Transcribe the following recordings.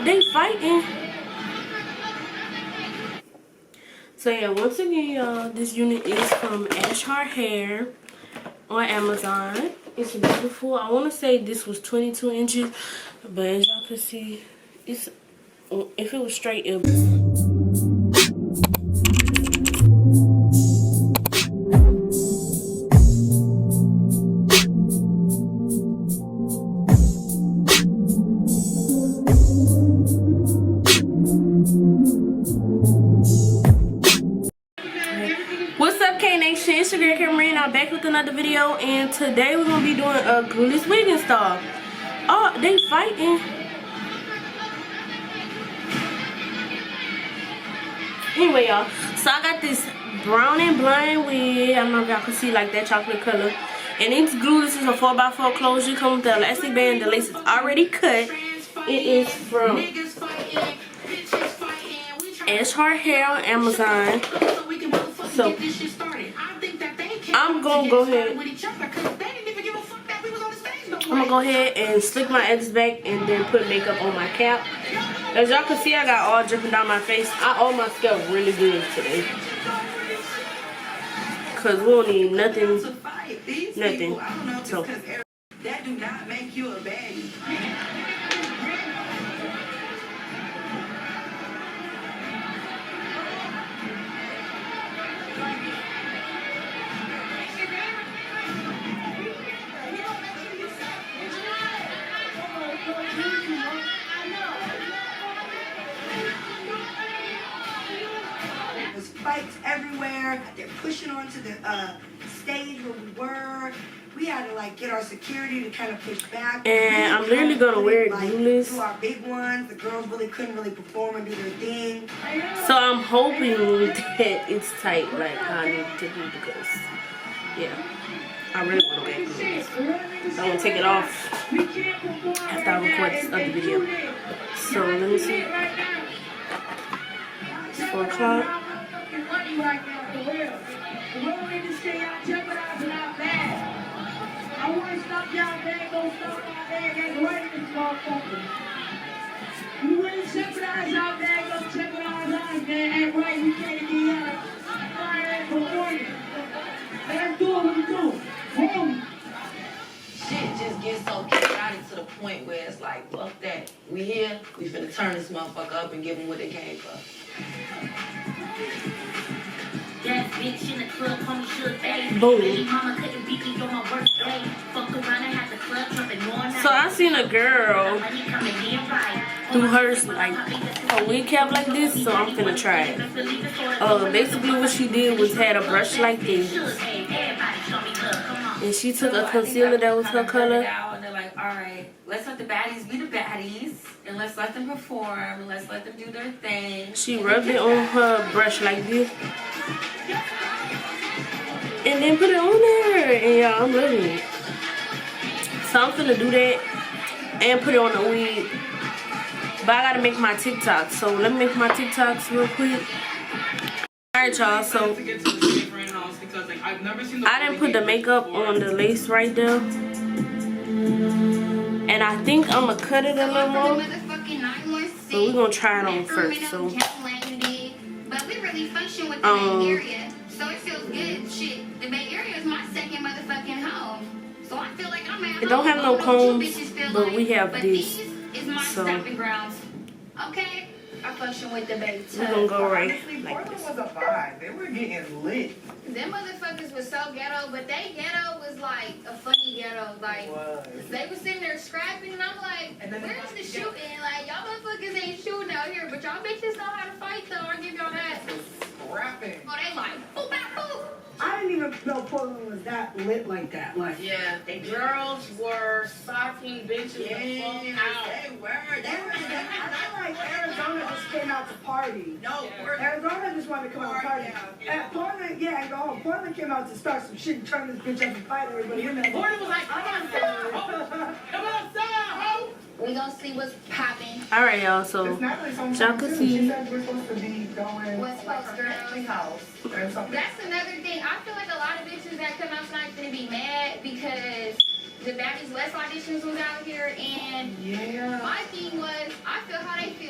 they fighting. So yeah, once again, y'all, this unit is from Ashart Hair on Amazon. It's beautiful. I want to say this was 22 inches, but as y'all can see, it's if it was straight, it would be. What's up, K Nation? It's your girl Cameron. I'm back with another video, and today we're gonna be doing a Glueless wig install. Oh, they fighting. Anyway, y'all, so I got this brown and blonde wig. I don't know if y'all can see like that chocolate color. And it's Glueless. It's a 4x4 closure. Come with the elastic band. The lace is already cut. It is from Ashart Hair on Amazon. So I'm gonna go ahead. I'm gonna go ahead and slick my edges back and then put makeup on my cap. As y'all can see, I got all dripping down my face. I oil my scalp really good today, cause we don't need nothing. So that do not make you a baddie. Fights everywhere. They're pushing onto the stage where we were. We had to like get our security to kind of push back. And I'm literally gonna wear it Glueless. Do our big ones. The girls really couldn't perform and do their thing. So I'm hoping that it's tight like how I need it to be, because yeah, I really want to wear Glueless. I'm gonna take it off after I record this other video. So let me see. It's 4 o'clock. Right now, for real. The world need to stay out jeopardizing our bag. I want to stop y'all bag, don't stop our bag, ain't right in this motherfucker. You want to jeopardize our bag, don't jeopardize ours, man, ain't right, we can't be out. Fire and performing. Let's do what we do. Boom. Shit just gets so chaotic to the point where it's like, fuck that. We here, we finna turn this motherfucker up and give them what they came for. That bitch in the club, homie should pay. Boom. Baby mama couldn't beat me on my birthday. Fuck around and have the club jumping more night. So I seen a girl do hers like a wig cap like this, so I'm finna try it. Basically what she did was had a brush like this, and she took a concealer that was her color. And they're like, all right, let's let the baddies be the baddies, and let's let them perform, and let's let them do their thing. She rubbed it on her brush like this, and then put it on there, and y'all, I'm loving it. So I'm finna do that and put it on the wig. But I gotta make my TikTok, so let me make my TikToks real quick. Alright, y'all, so I didn't put the makeup on the lace right there, and I think I'm gonna cut it a little more, but we're gonna try it on first. So but we really function with the Bay Area, so it feels good. Shit, the Bay Area is my second motherfucking home, so I feel like I'm at home. It don't have no combs, but we have this. Is my stomping grounds. Okay, I function with the Bay too. We're gonna go right Honestly, like Portland this. was a vibe. They were getting lit. Them motherfuckers was so ghetto, but they ghetto was like a funny ghetto. Like, they was sitting there scrapping, and I'm like, where's the shooting? Like, y'all motherfuckers ain't shooting out here, but y'all bitches know how to fight, though. I'll give y'all that. Scrapping. Oh, they like, boop, bop, boop. I didn't even know Portland was that lit like that. Like, Yeah, the girls were socking bitches the fuck out. They were. I feel like Arizona just came out to party. No, Arizona just wanted to come out to party. And Portland, yeah, go home. Portland came out to start some shit and turn this bitch up and fight everybody in there. Portland was like, come outside, ho! We gonna see what's popping. Alright, y'all, so It's not really something. y'all can She see. said we're supposed to be going West Coast girls. house or something. That's another thing. I feel like a lot of bitches that come out tonight gonna be mad because the Baddies West auditions was out here, and Yeah. my thing was, I feel how they feel.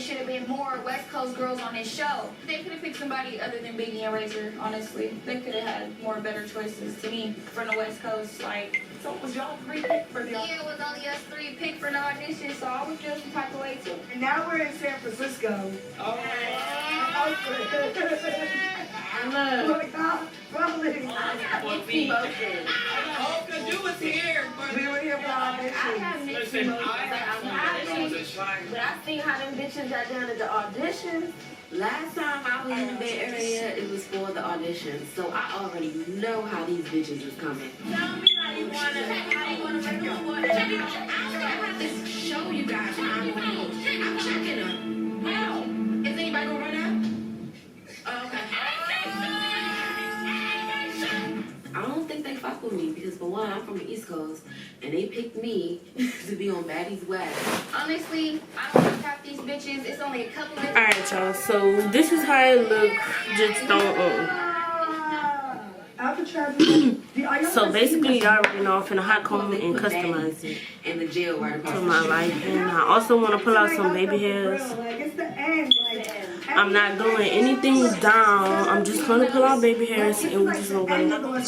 should have been more West Coast girls on this show. They could have picked somebody other than Biggie and Razor, honestly. They could have had more better choices to me from the West Coast. Like, So was y'all 3 picked for y'all? yeah, it was only us 3 picked for the audition, so I was feeling some type of way too. And now we're in San Francisco. Oh, Oh, cause you was here. We were here for I audition. have mixed emotions. But I seen how them bitches got down at the auditions. Last time I was in the Bay Area, it was for the audition, so I already know how these bitches is coming. Tell me how you wanna maneuver. I have to show you guys how I'm going. I'm checking them. How? Is anybody gonna run out? Oh, okay. I don't think they fuck with me because for one, I'm from the East Coast and they picked me to be on Baddies West. Honestly, I don't like half these bitches. It's only a couple of Alright, y'all. So this is how it look. Just don't. So basically, y'all already know I'm finna hot comb and customize it In the jail right across to the my street. liking. I also want to pull out some baby hairs. Like, it's the end. Like, I'm not doing anything down. I'm just gonna pull out baby hairs and we're just gonna go end of the with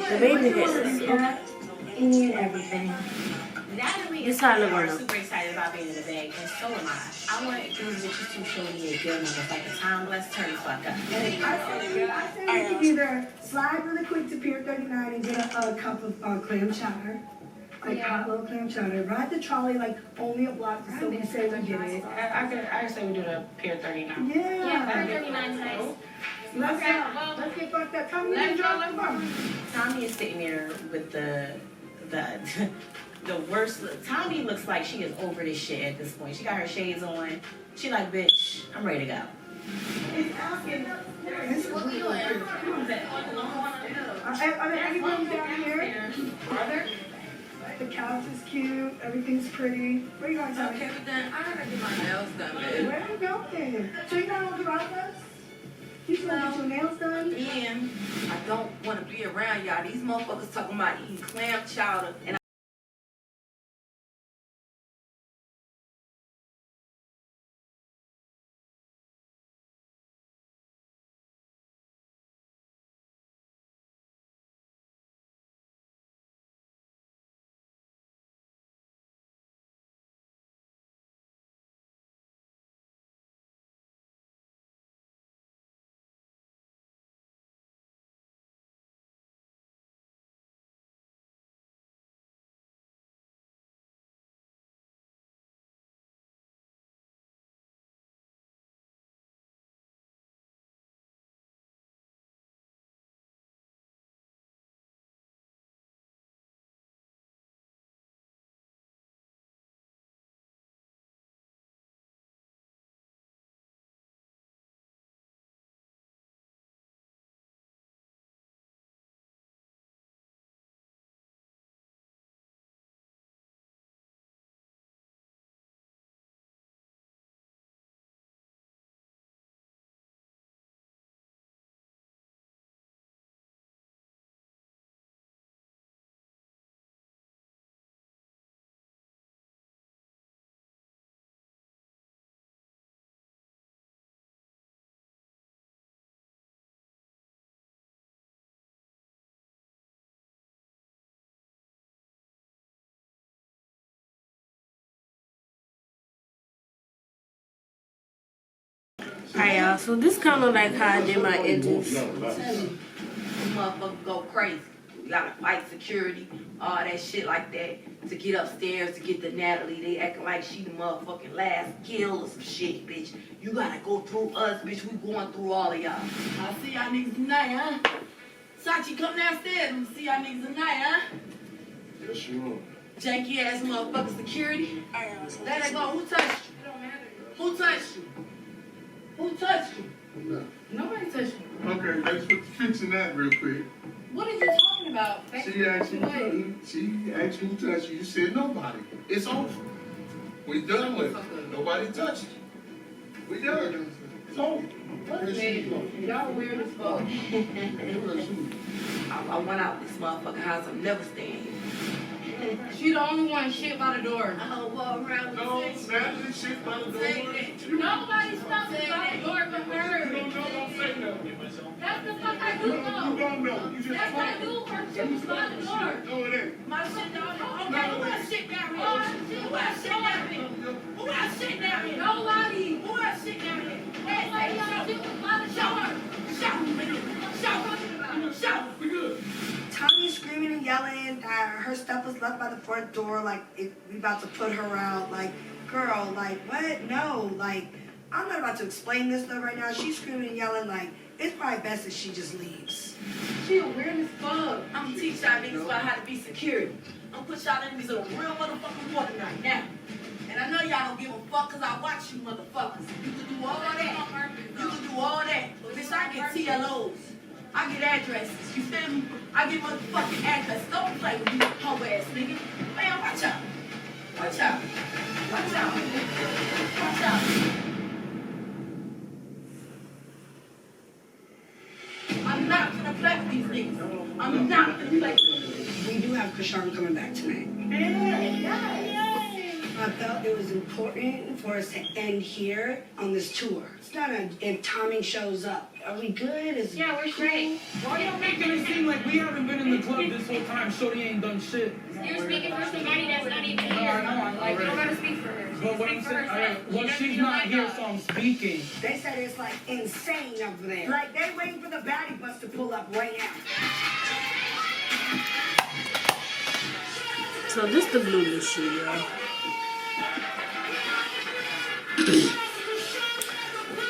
the baby hairs. Okay. Any and everything. Natalie This is how it look right now. super excited about being in the bag, and so am I. I want these bitches to show me a good one that's like a timeless turn fuck up. I say you can either slide really quick to Pier 39 and get a cup of clam chowder. Like hot little clam chowder. Ride the trolley like only a block so we say we get it. I say we do the Pier 39. Yeah. 39 nice. Let's go. Let's get fucked up. Tommy, you drop the bomb. Tommy is sitting there with the worst look. Tommy looks like she is over this shit at this point. She got her shades on. She like, bitch, I'm ready to go. What we doing? Are there any rooms down here? Are there? The couch is cute. Everything's pretty. Where you going, Tommy? Okay, but then I gotta get my nails done, babe. Where you going? So you're not on the drive us? You just want to get your nails done? And I don't want to be around y'all. These motherfuckers talking about eating clam chowder and Alright, y'all. So this kind of like how I did my edges. motherfuckers go crazy. We gotta fight security, all that shit like that, to get upstairs to get to Natalie. They acting like she the motherfucking last kill or some shit, bitch. You gotta go through us, bitch. We going through all of y'all. I see y'all niggas tonight, huh? Sachi, come downstairs. Let me see y'all niggas tonight, huh? Yes, you will. Janky ass motherfucking security. Let her go. Who touched you? Who touched you? Who touched you? No. Nobody touched you. Okay, let's fixing that real quick. What are you talking about? She asked you who touched you. You said nobody. It's over. We done with it. Nobody touched you. We done. It's over. Y'all weird as fuck. I went out this motherfucking house. I'm never staying here. She the only one shit by the door. I'll walk around No, with Natalie shit by the door. Nobody stopped me by the door but You her. don't know, don't say nothing. That's the fuck I do You know. don't know. You just Yes, I talk. do. Her shit was by the door. No, it ain't. My shit down there. Okay, who else shit down here? Who else shit down here? Who else shit down here? Nobody. Who else shit down here? Nobody else shit was by the door. Shout, nigga. Shout. Shout. We good. Tommy's screaming and yelling that her stuff was left by the front door, like we about to put her out. Like, girl, like what? No, like I'm not about to explain this stuff right now. She's screaming and yelling, like it's probably best that she just leaves. She a weird as fuck. I'm gonna teach y'all niggas about how to be security. I'm gonna put y'all niggas in a real motherfucking water right now. And I know y'all don't give a fuck cause I watch you motherfuckers. You can do all that. You can do all that. But bitch, I get TLOs. I get addresses. You feel me? I get motherfucking addresses. Don't play with me, hoe ass nigga. Man, watch out. Watch out. Watch out. Watch out. I'm not gonna play with these niggas. I'm not gonna play with these. We do have Krishan coming back tonight. I felt it was important for us to end here on this tour. It's not if Tommy shows up. Are we good? Yeah, we're straight. Why y'all making it seem like we haven't been in the club this whole time? Shorty ain't done shit. You're speaking for somebody that's not even here. Like, you don't gotta speak for her. But what I'm saying, well, she's not here, so I'm speaking. They said it's like insane over there. Like they waiting for the baddie bus to pull up right now. So this the Glueless shoe, y'all.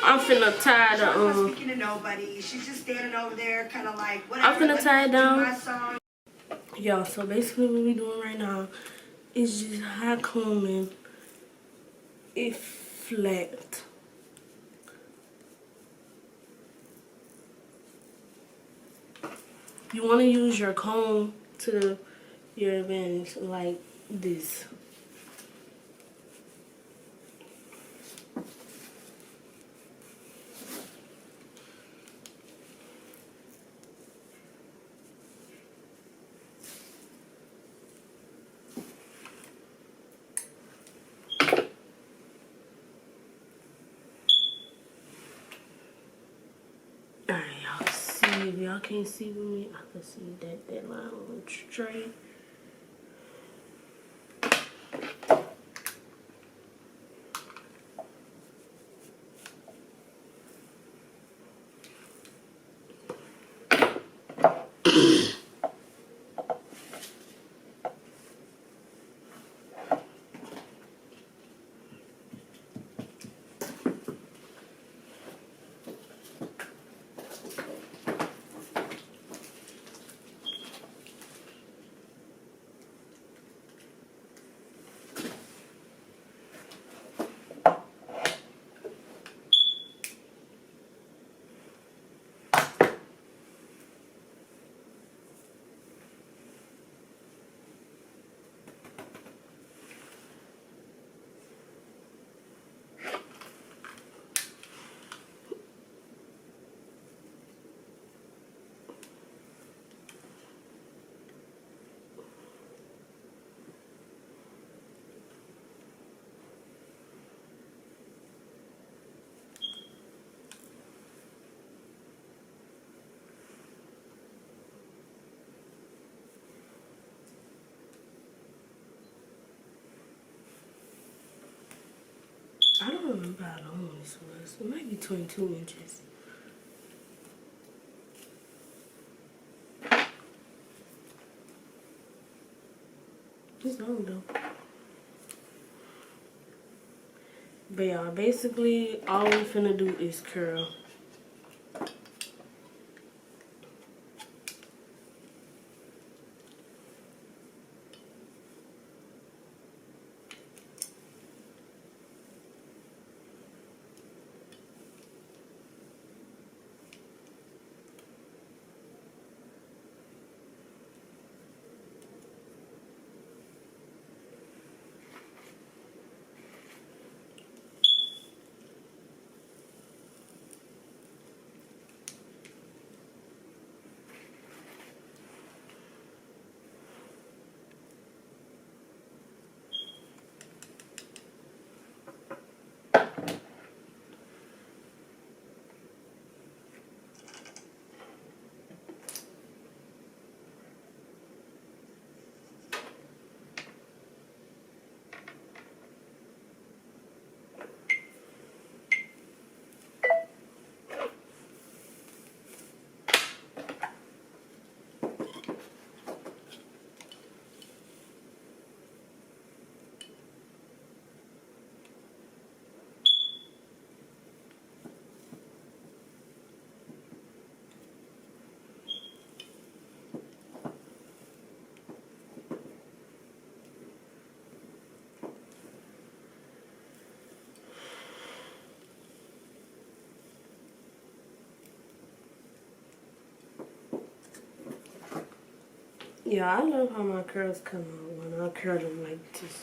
I'm finna tie the She's not speaking to nobody. She's just standing over there, kind of like whatever. I'm finna tie it down. My song. Y'all, so basically what we doing right now is just high combing it flat. You want to use your comb to your advantage like this. Alright, y'all see, if y'all can't see with me, I can see that line went straight. I don't remember how long this was. It might be 22 inches. It's long though. But y'all, basically all we finna do is curl. Yeah, I love how my curls come out when I curl them like this.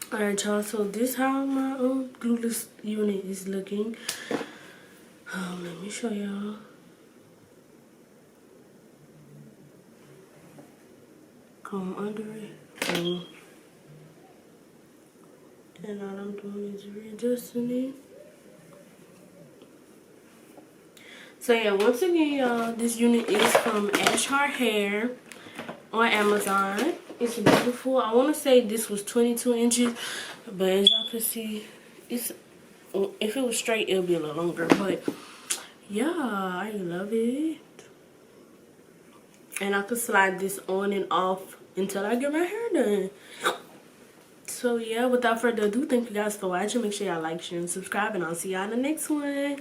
Alright, y'all, so this how my glueless unit is looking. Let me show y'all. Comb under it. And all I'm doing is readjusting it. So yeah, once again, y'all, this unit is from Ashart Hair on Amazon. It's beautiful. I want to say this was 22 inches, but as y'all can see, it's, if it was straight, it would be a little longer. But yeah, I love it. And I could slide this on and off until I get my hair done. So yeah, without further ado, thank you guys for watching. Make sure y'all like, share, and subscribe, and I'll see y'all in the next one.